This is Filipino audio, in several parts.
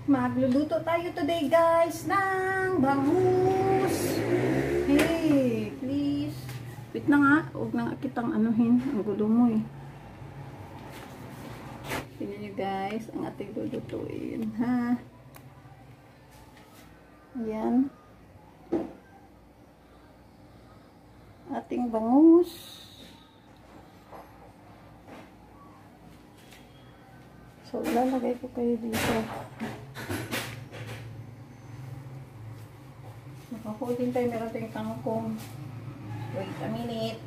Magluluto tayo today guys ng bangus. Hey, please. Wait na nga. Huwag na nga kitang anuhin. Ang gulo mo eh. Tingnan nyo guys. Ang ating lulutuin. Ha? Ayan. Ating bangus. So, lalagay ko kayo dito. Nakaholding tayo, meron tayong kangkong. Wait a minute.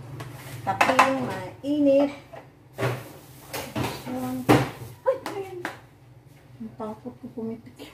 Kaping mainit. Ay, ayan. Natakot ko pumitik.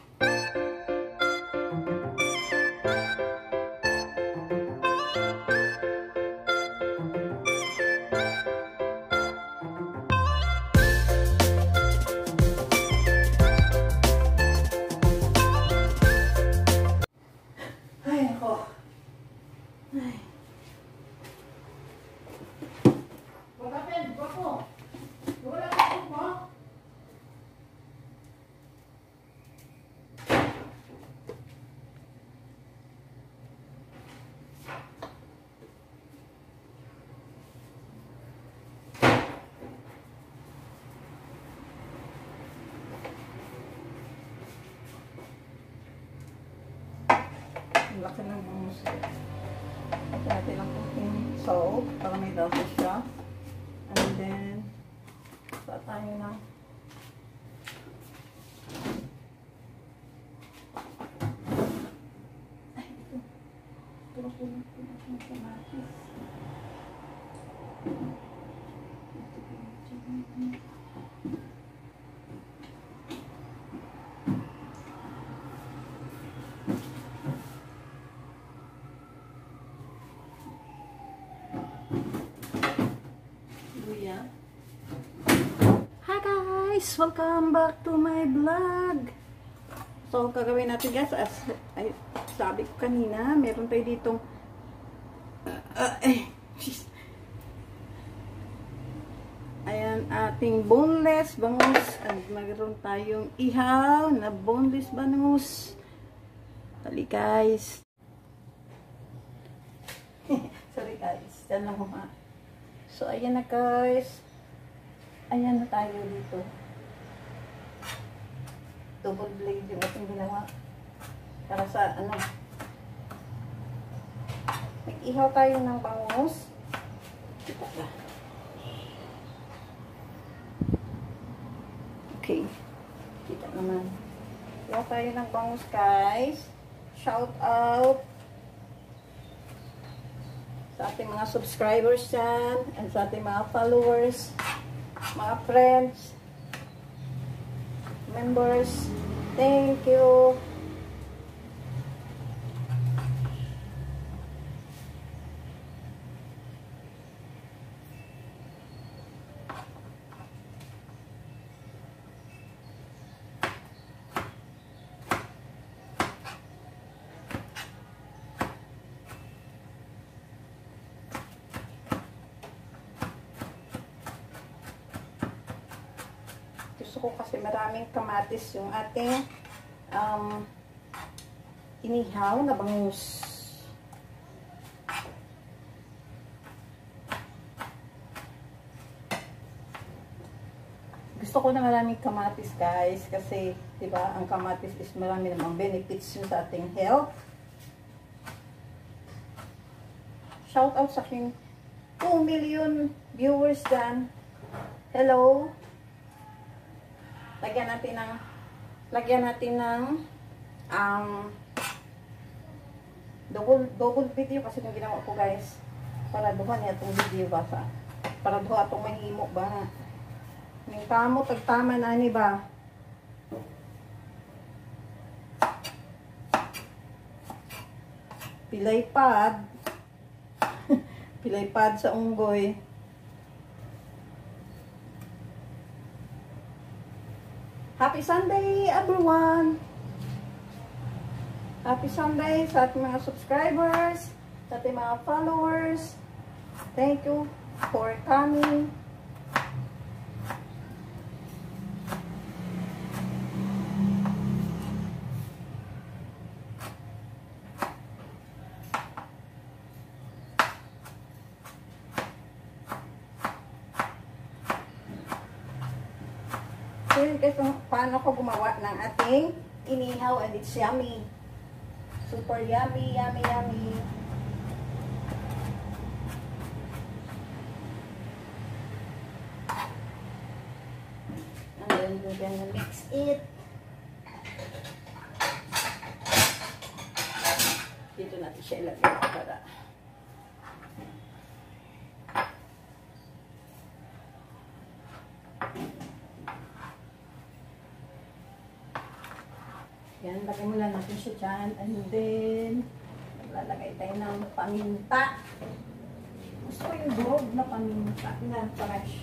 Laki ng bangus. Dati lang konting salt para may dasa siya. And then, sa tayo na. Ay, ito. Ito po ng kamatis. Welcome back to my vlog. So, gagawin natin guys, as ay, sabi ko kanina, meron tayo ditong ayan, ating boneless bangus. And mayroon tayong ihaw na boneless bangus. Dali guys. Sorry guys, yan lang ha. So, ayan na guys. Ayan na tayo dito. Double blade yung ating ginawa. Para sa ano. Nag-ihaw tayo ng bangus. Kita ba? Okay. Kita naman. Ihaw tayo ng bangus guys. Shout out sa ating mga subscribers dyan. And sa ating mga followers. Mga friends. Members, thank you. Gusto ko kasi maraming kamatis yung ating inihaw na bangus. Gusto ko na maraming kamatis guys kasi diba ang kamatis is marami namang benefits yun sa ating health. Shout out sa aking 2 million viewers dyan. Hello! Lagyan natin ng double video kasi yung ginawa ko guys para duha niya itong video ba para duha itong mahimo ba ng kamo tagtama na ni ba pilay pad sa unggoy. Happy Sunday, everyone! Happy Sunday sa ating mga subscribers, sa ating mga followers. Thank you for coming. natin kung paano ko gumawa ng ating inihaw and it's yummy. Super yummy, yummy, yummy. And then we're gonna mix it. Dito natin siya ilagay para yan, lagay muna natin siya dyan. And then, maglalagay tayo ng paminta. Gusto ko yung durog na paminta na fresh.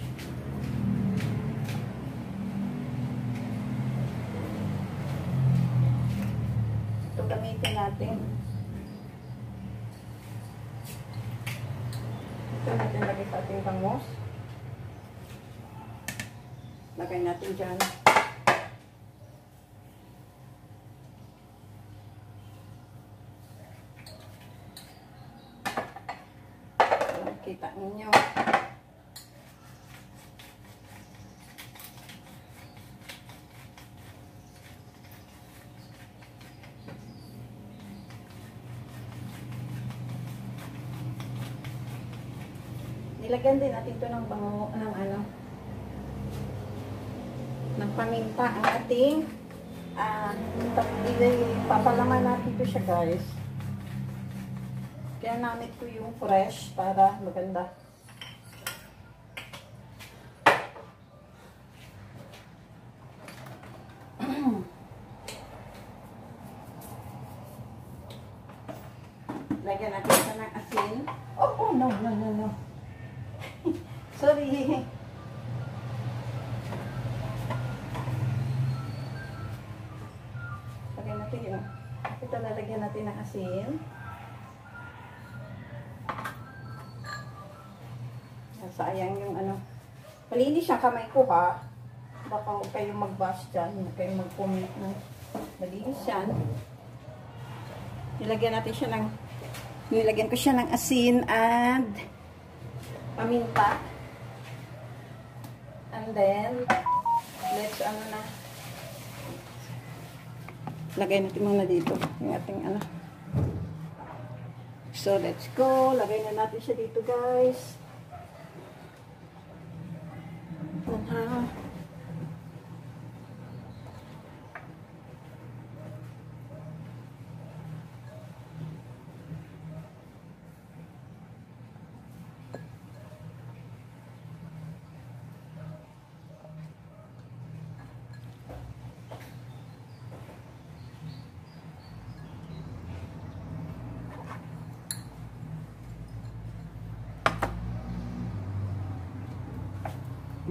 Ito gamitin natin. Ito natin lagay sa ating bangus. Lagay natin dyan. Kita ninyo. Nilagyan din natin ito ng bango, ng paminta ang ating papalaman natin ito siya, guys. Kaya namit ko yung fresh para maganda. Lagyan natin ito ng asin. Oh, no. Sorry. Lagyan natin yun. Ito lalagyan natin ng asin. Sayang yung malinis siya kamay ko, ha. Baka huwag kayong mag-bash dyan, huwag kayong mag-comment na malinis yan. Nilagyan ko siya ng asin and paminta. And then, let's lagay natin muna dito yung ating So, let's go. Lagay na natin siya dito, guys.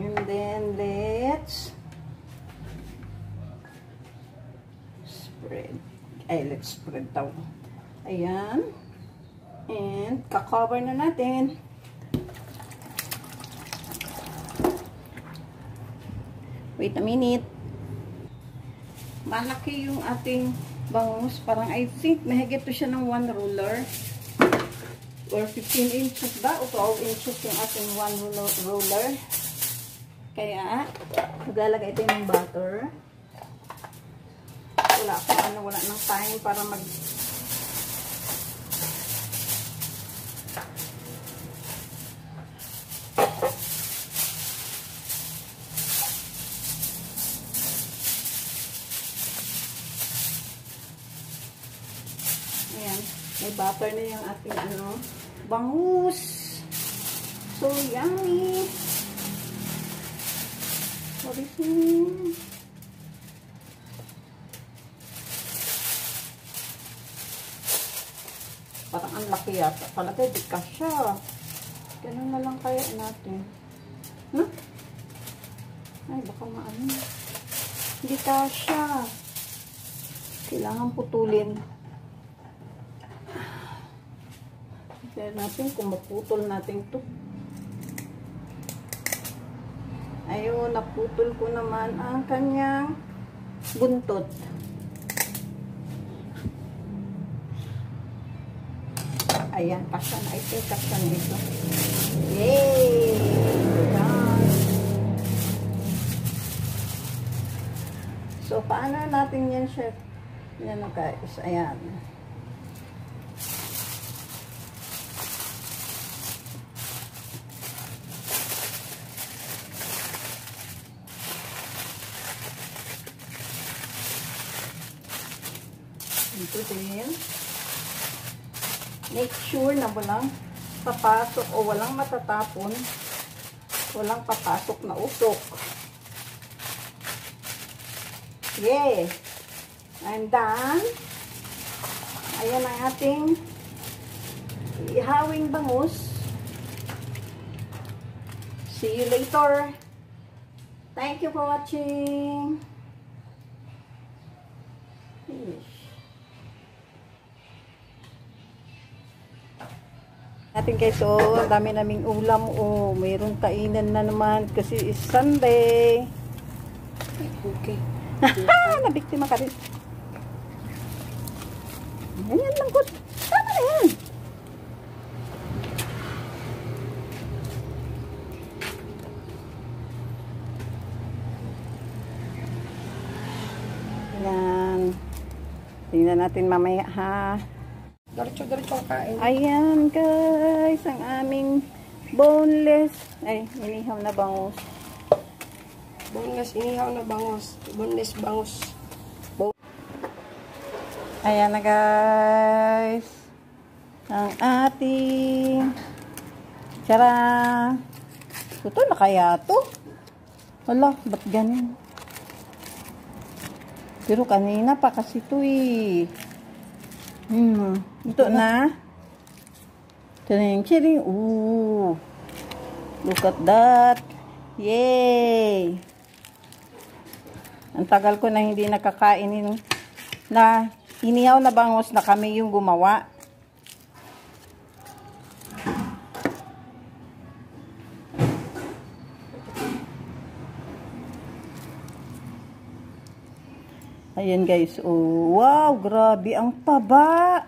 And then let's spread. Let's spread daw. Ayan. And kakover na natin. Wait a minute. Malaki yung ating bangus. Parang I think mahigit to siya ng 1 ruler. Or 15 inches ba? O 12 inches yung ating 1 ruler. Kaya, maglalagay ito ng butter. Wala nang time para ayan, may butter na yung ating bangus. So yummy. What is it? Parang ang laki yata. Palagay, di ka siya. Ganun na lang kaya natin. Huh? Ay, baka maano. Hindi ka siya. Kailangan putulin. Tignan natin kung maputol natin ito. Ayun, naputol ko naman ang kanyang buntot. Ayan, kasya na ito. Kasya na ito. Yay! Done! So, paano natin yan, chef? Yan o guys. Ayan. Ito din. Make sure na walang papasok o walang matatapon. Walang papasok na usok. Yay! I'm done. Ayan ang ating ihawing bangus. See you later. Thank you for watching. Finish. Ating guys, oh, dami naming ulam, oh, mayroong kainan na naman kasi is Sunday. Okay. Nabiktima ka rin. Ganyan lang, good. Tama na yan. Ayan. Tingnan natin mamaya, ha. Diretso kain. Ayan guys, ang aming boneless, ay, inihaw na bangus. Boneless, inihaw na bangus. Boneless bangus. Ayan na guys, ang ating tara. Ito na kaya to? Wala, ba't ganun? Pero kanina pa kasi ito eh. Ito na. Chiring. Ooh. Look at that. Yay. Ang tagal ko na hindi nakakainin na inihaw na bangus na kami yung gumawa. Ayan guys. Oh, wow, grabe ang taba.